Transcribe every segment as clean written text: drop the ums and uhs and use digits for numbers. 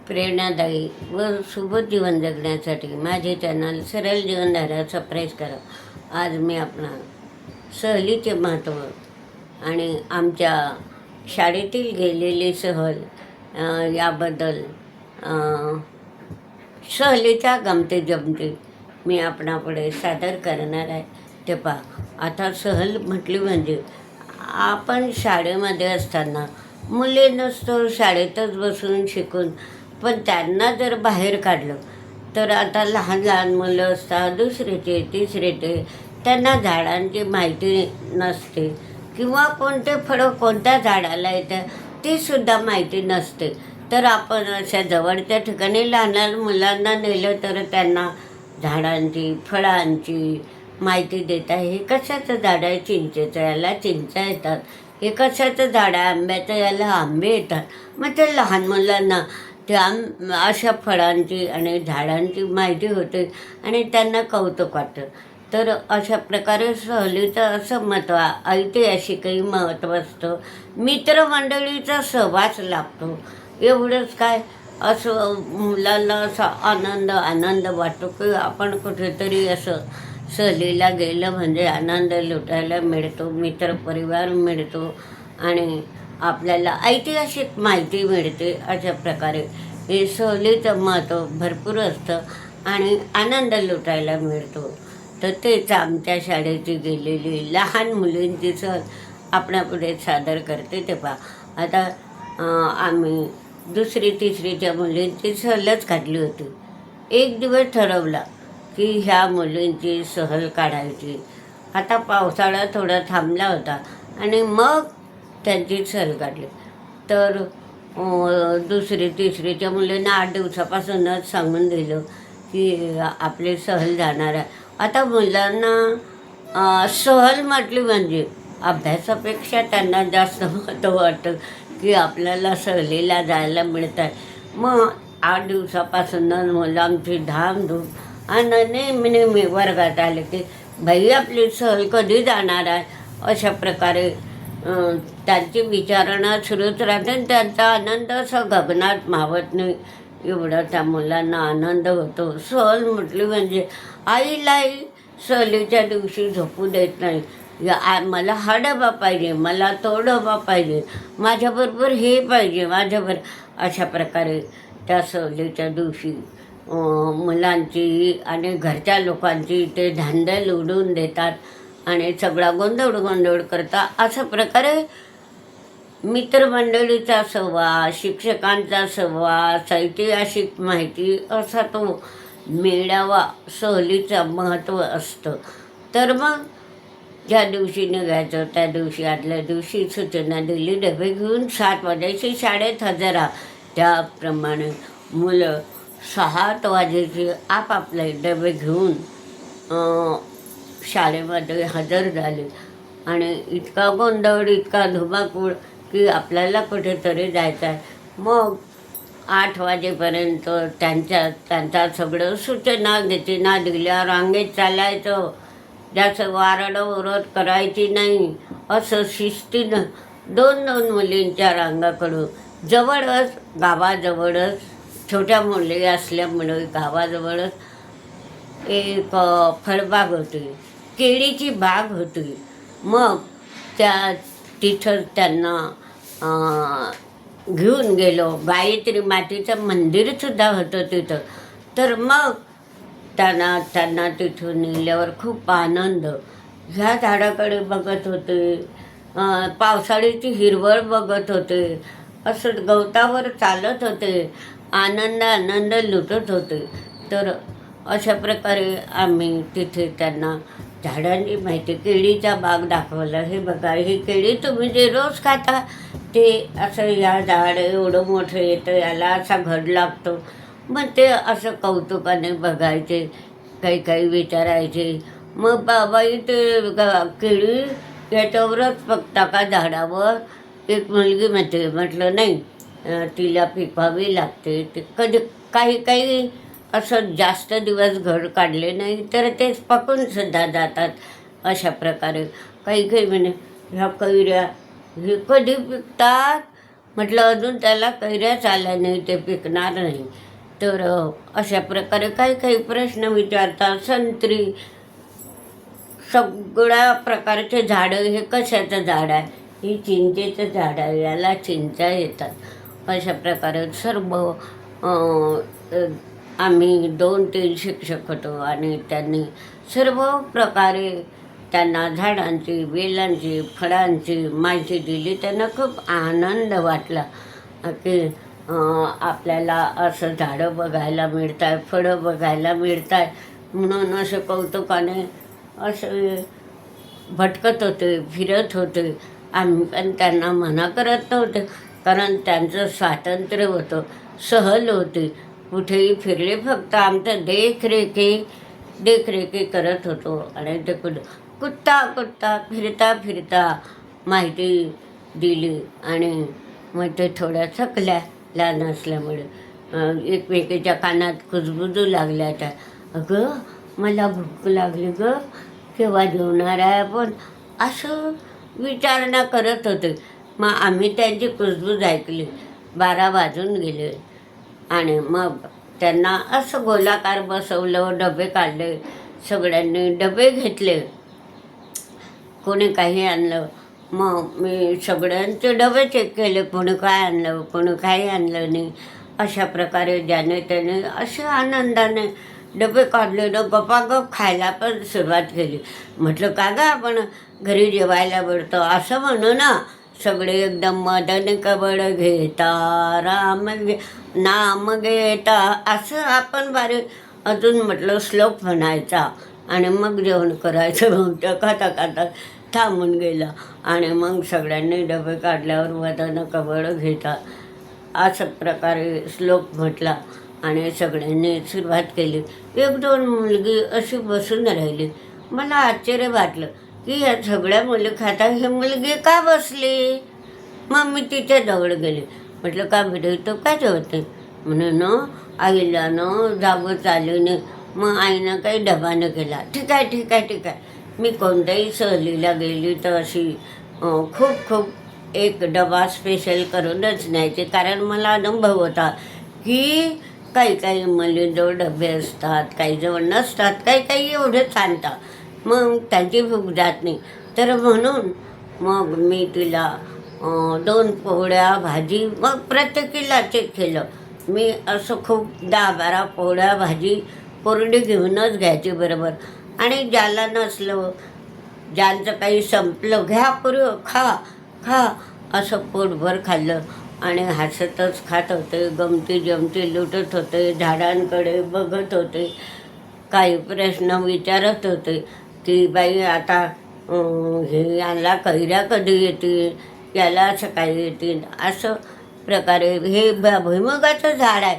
प्रेरणादायी व शुभ जीवन जगण्यासाठी माझे चॅनल सरळ जीवनधारा सबस्क्राईब करा. आज मी आपला सहलीचे महत्त्व आणि आमच्या शाळेतील गेलेली सहल याबद्दल सहलीच्या गमती जमती मी आपणापुढे सादर करणार आहे. ते पहा, आता सहल म्हटली म्हणजे आपण शाळेमध्ये असताना मुले नसतो शाळेतच बसून शिकून, पण त्यांना जर बाहेर काढलं तर आता लहान लहान मुलं असतात, दुसरीचे तिसरीचे, त्यांना झाडांची माहिती नसते किंवा कोणते फळं कोणत्या झाडाला येतं तीसुद्धा माहिती नसते. तर आपण अशा जवळच्या ठिकाणी लहान लहान मुलांना नेलं तर त्यांना झाडांची फळांची माहिती देता. हे कशाचं झाड आहे? चिंचेचं, याला चिंचा येतात. हे कशाचं झाड आहे? आंब्याचं, याला आंबे येतात. मग ते लहान मुलांना त्या अशा फळांची आणि झाडांची माहिती होते आणि त्यांना कौतुक वाटतं. तर अशा प्रकारे सहलीचं असं महत्त्व, ऐतिहासिकही महत्त्व असतं, मित्रमंडळीचा सहवास लाभतो. एवढंच काय, असं मुलांना असा आनंद वाटतो की आपण कुठेतरी असं सहलीला गेलं म्हणजे आनंद लुटायला मिळतो, मित्रपरिवार मिळतो आणि आपल्याला ऐतिहासिक माहिती मिळते. अशा प्रकारे हे सहलीचं महत्त्व भरपूर असतं आणि आनंद लुटायला मिळतो. तर तेच आमच्या शाळेची गेलेली लहान मुलींची सहल आपणापुढे सादर करते. ते पहा, आता आम्ही दुसरी तिसरीच्या मुलींची सहलच काढली होती. एक दिवस ठरवला की ह्या मुलींची सहल काढायची. आता पावसाळा थोडा थांबला होता आणि मग त्यांची सहल काढली. तर दुसरी तिसरीच्या मुलींना 8 दिवसापासूनच सांगून दिलं की आपली सहल जाणार आहे. आता मुलांना सहल म्हटली म्हणजे अभ्यासापेक्षा त्यांना जास्त महत्त्व वाटतं की आपल्याला सहलीला जायला मिळत आहे. मग 8 दिवसापासूनच मुलं आमची धामधूम आणि नेहमी वर्गात आले की बाई आपली सहल कधी जाणार आहे. अशा प्रकारे त्यांची विचारणा सुरूच राहते आणि त्यांचा आनंद असा गगनात मावत नाही, एवढा त्या मुलांना आनंद होतो. सहल म्हटली म्हणजे आईलाही सहलीच्या दिवशी झोपू देत नाही. मला हा डबा पाहिजे, मला तो डबा पाहिजे, माझ्याबरोबर हे पाहिजे, माझ्याबरोबर. अशा प्रकारे त्या सहलीच्या दिवशी मुलांची आणि घरच्या लोकांची ते धांदल उडवून देतात आणि सगळा गोंधळ करतात. अशा प्रकारे मित्रमंडळीचा सहवास, शिक्षकांचा सहवास, ऐतिहासिक माहिती असा तो मेळावा सहलीचं महत्त्व असतं. तर मग ज्या दिवशी निघायचं त्या दिवशी आदल्या दिवशी सूचना दिली, डबे घेऊन 7 वाजायची शाळेत हजर राहा. त्याप्रमाणे मुलं 7 वाजेची आपापले डबे घेऊन शाळेमध्ये हजर झाले आणि इतका गोंधळ, इतका धुमाकूळ की आपल्याला कुठेतरी जायचं आहे. मग 8 वाजेपर्यंत त्यांचा सगळं सूचना दिल्या. रांगेत चालायचं, ज्याचं वारडं करायची नाही, असं शिस्तीनं 2-2 मुलींच्या रांगाकडून जवळच, गावाजवळच, छोट्या मुली असल्यामुळे गावाजवळच एक फळबाग होती, केळीची बाग होती. मग तिथं त्यांना घेऊन गेलो. गायत्री मातेचं मंदिरसुद्धा होतं तिथं. तर मग त्यांना तिथून नेल्यावर खूप आनंद. ह्या झाडाकडे बघत होते, पावसाळ्याची हिरवळ बघत होते, असं गवतावर चालत होते, आनंद लुटत होते. तर अशा प्रकारे आम्ही तिथे त्यांना झाडांची माहिती, केळीचा बाग दाखवला. हे बघा, ही केळी तुम्ही जे रोज खाता ते असं या झाड एवढं मोठं येतं, याला असा घड लागतो. मग ते असं कौतुकाने बघायचे, काही विचारायचे. मग बाबाई ते केळी याच्यावरच बघता का झाडावर? एक मुलगी म्हणते. म्हटलं नाही, तिला पिकवावी लागते. ते कधी काही असं जास्त दिवस घर काढले नाही तर तेच पकूनसुद्धा जातात. अशा प्रकारे काही म्हणे ह्या कैऱ्या हे कधी पिकतात? म्हटलं अजून त्याला कैऱ्याच आल्या नाही, ते पिकणार नाही. तर अशा प्रकारे काही काही प्रश्न विचारतात. संत्री, सगळ्या प्रकारचे झाडं, हे कशाचं झाड आहे, ही चिंचेचं झाड आहे, याला चिंचा येतात. अशा प्रकारे सर्व आम्ही 2-3 शिक्षक होतो आणि त्यांनी सर्व प्रकारे त्यांना झाडांची, वेलांची, फळांची माहिती दिली. त्यांना खूप आनंद वाटला की आपल्याला असं झाडं बघायला मिळत आहे, फळं बघायला मिळत आहे. म्हणून असं कौतुकाने असे भटकत होते, फिरत होते. आम्ही पण त्यांना मना करत नव्हते, कारण त्यांचं स्वातंत्र्य होतं, सहल होती. कुठेही फिरले, फक्त आमचं देखरेखी करत होतो. आणि ते कुत्ता फिरता फिरता माहिती दिली. आणि मग ते थोड्या थकल्या, लहान असल्यामुळे एकमेकीच्या कानात कुजबुजू लागल्या त्या, अगं मला भूक लागली गं, केव्हा जेवणार आहे आपण, असं विचारणा करत होते. मग आम्ही त्यांची कुजबूज ऐकली. 12 वाजून गेले आणि मग त्यांना असं गोलाकार बसवलं, डबे काढले, सगळ्यांनी डबे घेतले. कोणी काही आणलं, मग मी सगळ्यांचे डबे चेक केले, कोणी काय आणलं, कोणी काही आणलं नाही. अशा प्रकारे ज्याने त्याने अशा आनंदाने डबे काढले ना, गपागप खायला पण सुरुवात केली. म्हटलं का गं, आपण घरी जेवायला भेटतो असं म्हणू ना. सगळे एकदम मदन कबड घेता राम नाम घेता, असं आपण अजून म्हटलं श्लोक म्हणायचा आणि मग जेवण करायचं. मग त्या खाता थांबून गेला. आणि मग सगळ्यांनी डबे काढल्यावर वदन कबड घेता असं प्रकारे श्लोक म्हटला आणि सगळ्यांनी सुरुवात केली. 1-2 मुलगी अशी बसून राहिली. मला आश्चर्य वाटलं की या सगळ्या मुली खाता, ही मुलगी का बसली. मग मी तिच्या जवळ गेले. म्हटलं का भेटू, तो काय जेवते. म्हणून आईला जागोच आली नाही. मग आईनं काही डबानं केला. ठीक आहे. मी कोणत्याही सहलीला गेली तर अशी खूप एक डबा स्पेशल करूनच न्यायचे, कारण मला अनुभव होता की काही मुलींजवळ डबे असतात, काहीजवळ नसतात, काही एवढेच आणतात, मग त्यांची भूक जात नाही. तर म्हणून मग मी तिला 2 पोळ्या भाजी, मग प्रत्येकीला चेक केलं. मी असं खूप 10-12 पोळ्या भाजी कोरडी घेऊनच घ्यायची बरोबर. आणि ज्याला नसलं, ज्यांचं काही संपलं, घ्या पुरं, खा असं पोटभर खाल्लं. आणि हसतच खात होते, गमती जमती लुटत होते, झाडांकडे बघत होते, काही प्रश्न विचारत होते की बाई आता हे याला कैऱ्या कधी येतील, याला असं काही येतील. असं प्रकारे हे भुईमुगाचं झाड आहे,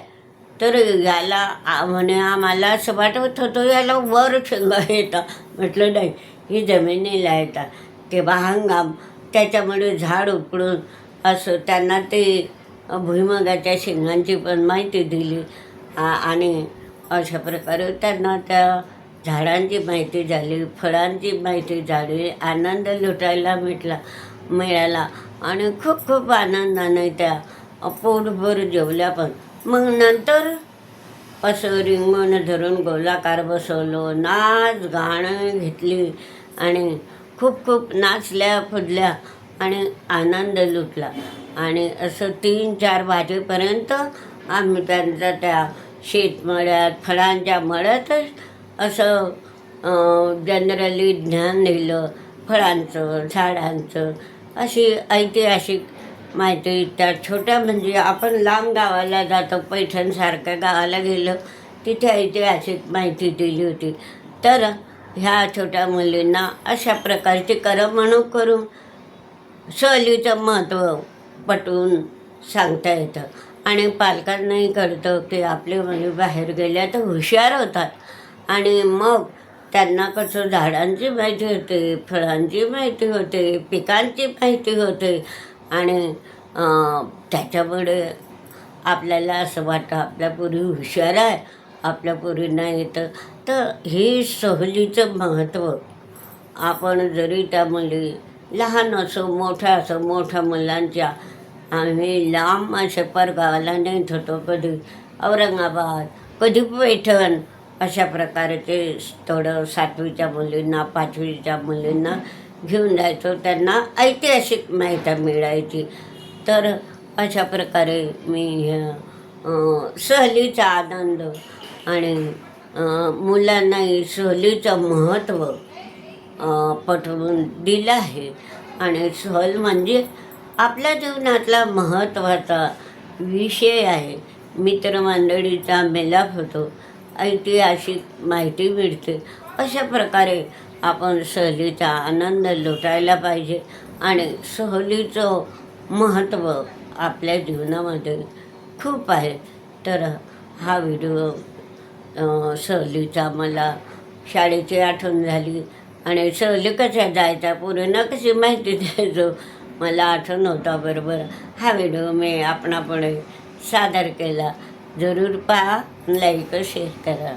तर याला म्हणे आम्हाला असं वाटत होतं याला वर शेंगा येतात. म्हटलं नाही, ही जमिनीला येतात. ते हंगाम, त्याच्यामुळे झाड उपडून असं त्यांना ते भुईमुगाच्या शेंगांची पण माहिती दिली. आणि अशा प्रकारे त्यांना त्या झाडांची माहिती झाली, फळांची माहिती झाली, आनंद लुटायला मिळाला. आणि खूप आनंदाने त्या पोटभर जेवल्या पण. मग नंतर असं रिंगण धरून गोलाकार बसवलं, नाच गाणं घेतली आणि खूप नाचल्या फुडल्या आणि आनंद लुटला. आणि असं 3-4 वाजेपर्यंत आम्ही त्यांचा त्या शेतमळ्यात, फळांच्या मळ्यातच असं जनरली ज्ञान दिलं, फळांचं, झाडांचं. अशी ऐतिहासिक माहिती त्या छोट्या, म्हणजे आपण लांब गावाला जातो, पैठणसारख्या गावाला गेलो, तिथे ऐतिहासिक माहिती दिली होती. तर ह्या छोट्या मुलींना अशा प्रकारची करमणूक करून सहलीचं महत्त्व पटवून सांगता येतं. आणि पालकांनाही कळतं की आपले मुली बाहेर गेल्या तर हुशार होतात. आणि मग त्यांना कसं झाडांची माहिती होते, फळांची माहिती होते, पिकांची माहिती होते. आणि त्याच्यामुळे आपल्याला असं वाटतं आपल्या पोरी हुशार आहे, आपल्या पोरींना येतं. तर हे सहलीचं महत्त्व आपण जरी त्या मुली लहान असो मोठ्या मुलांच्या आम्ही लांब असे परगावाला नेत होतो, कधी औरंगाबाद, कधी पैठण, अशा प्रकारचे थोडं 7वीच्या मुलींना 5वीच्या मुलींना घेऊन जायचो, त्यांना ऐतिहासिक माहिती मिळायची. तर अशा प्रकारे मी सहलीचा आनंद आणि मुलांनाही सहलीचं महत्त्व पटवून दिलं आहे. आणि सहल म्हणजे आपल्या जीवनातला महत्त्वाचा विषय आहे. मित्रमंडळीचा मिलाप होतो, ऐतिहासिक माहिती मिळते. अशा प्रकारे आपण सहलीचा आनंद लुटायला पाहिजे आणि सहलीचं महत्त्व आपल्या जीवनामध्ये खूप आहे. तर हा व्हिडिओ सहलीचा मला शाळेची आठवण झाली आणि सहली कशा जायच्या, पूर्ण कशी माहिती द्यायचो मला आठवण होता बरोबर. हा व्हिडिओ मी आपणापुढे सादर केला. जरूर पहा, लाईक शेअर करा.